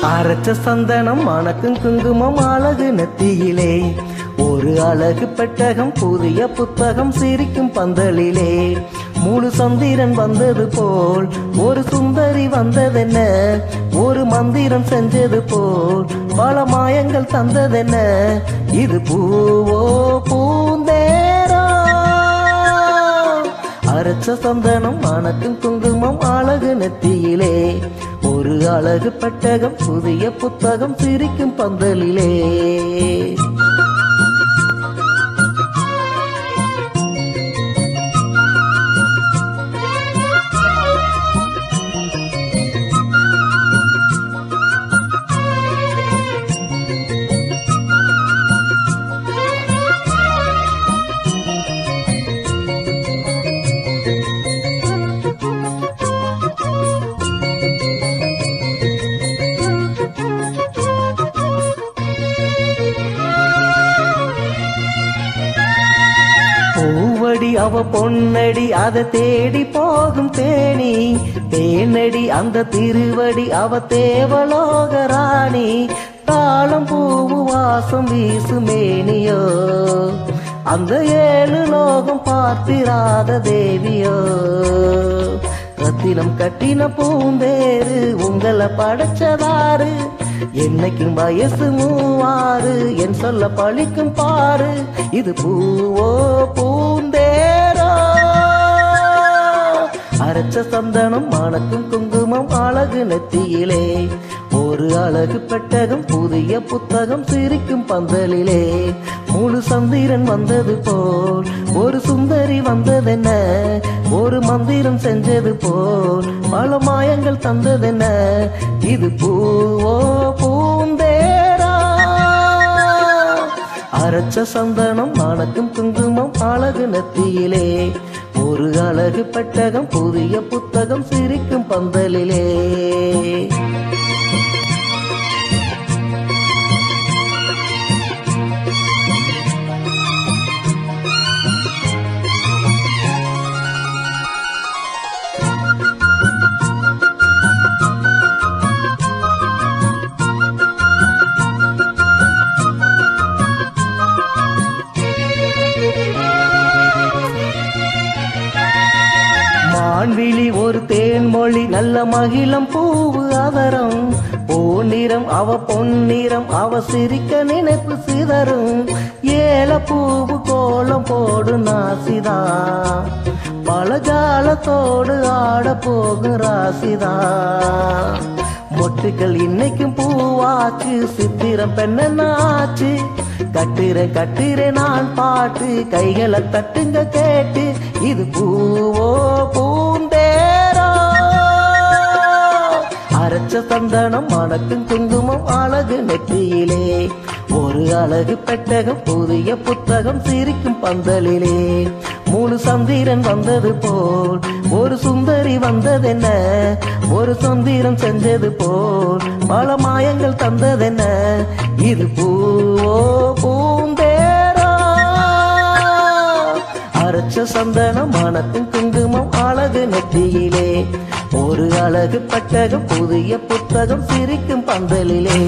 அரைச்ச சந்தனம் மணக்கும் குங்குமம் அழகு நெத்தியிலே ஒரு அழகு பெட்டகம் புதிய புத்தகம் சிரிக்கும் பந்தலிலே முழு சந்திரன் வந்தது போல் ஒரு சுந்தரி வந்ததென்ன ஒரு மந்திரம் செஞ்சது போல் பல மாயங்கள் தந்ததென்ன இது பூவோ பூந்தேரோ அரைச்ச சந்தனம் மணக்கும் குங்குமம் அழகு நெத்தியிலே ஒரு அழகு பெட்டகம் புதிய புத்தகம் சிரிக்கும் பந்தலிலே பூவடி அவ பொன்னடி அதை தேடி போகும் தேனி தேனடி அந்த திருவடி அவ தேவலோக ராணி தாளம் பூவு வாசம் வீசு மேனியோ அந்த ஏழு லோகம் பார்த்திராத தேவியோ ரத்தினம் கட்டின பூந்தேரு உங்களை படைச்சதாரு என்னைக்கும் வயசு மூவாறு என் சொல்ல பழிக்கும் பாரு இது பூவோ பூந்தேரோ அரைச்ச சந்தனம் மணக்கும் குங்குமம் அழகு நெத்தியிலே ஒரு அழகு பெட்டகம் புதிய புத்தகம் சிரிக்கும் பந்தலிலே முழு சந்திரன் வந்தது போல் ஒரு சுந்தரி வந்ததென்ன ஒரு மந்திரம் செஞ்சது போல் பல மாயங்கள் தந்ததென்ன இது பூவோ பூந்தேரோ அரைச்ச சந்தனம் மணக்கும் குங்குமம் அழகு நெத்தியிலே ஒரு அழகு பெட்டகம் புதிய புத்தகம் சிரிக்கும் பந்தலிலே மான்விழி ஒரு தேன்மொழி நல்ல மகிழம் பூவு அதரம் பொன்னிறம் அவ பொன்னிறம் அவ சிரிக்க நினைப்பு சிதறும் ஏல பூவு கோலம் போடு நாசிதா பலஜாலத்தோடு ஆட போகும் ராசிதா மொட்டுக்கள் இன்னைக்கும் பூவாச்சு சித்திரம் பெண்ணாச்சு கட்டுறேன் நான் பாட்டு கைகளை தட்டுங்க கேட்டு இது பூவோ பூந்தேரோ அரைச்ச சந்தனம் மணக்கும் குங்குமம் அழகு நெத்தியிலே ஒரு அழகு பெட்டகம் புதிய புத்தகம் சிரிக்கும் பந்தலிலே முழு சந்திரன் வந்தது போல் ஒரு சுந்தரி வந்ததென்ன ஒரு சந்திரம் செஞ்சது போல் பல மாயங்கள் தந்ததென்ன இது பூவோ பூந்தேரோ அரைச்ச சந்தனம் மணக்கும் குங்குமம் அழகு நெத்தியிலே ஒரு அழகு பெட்டகம் புதிய புத்தகம் சிரிக்கும் பந்தலிலே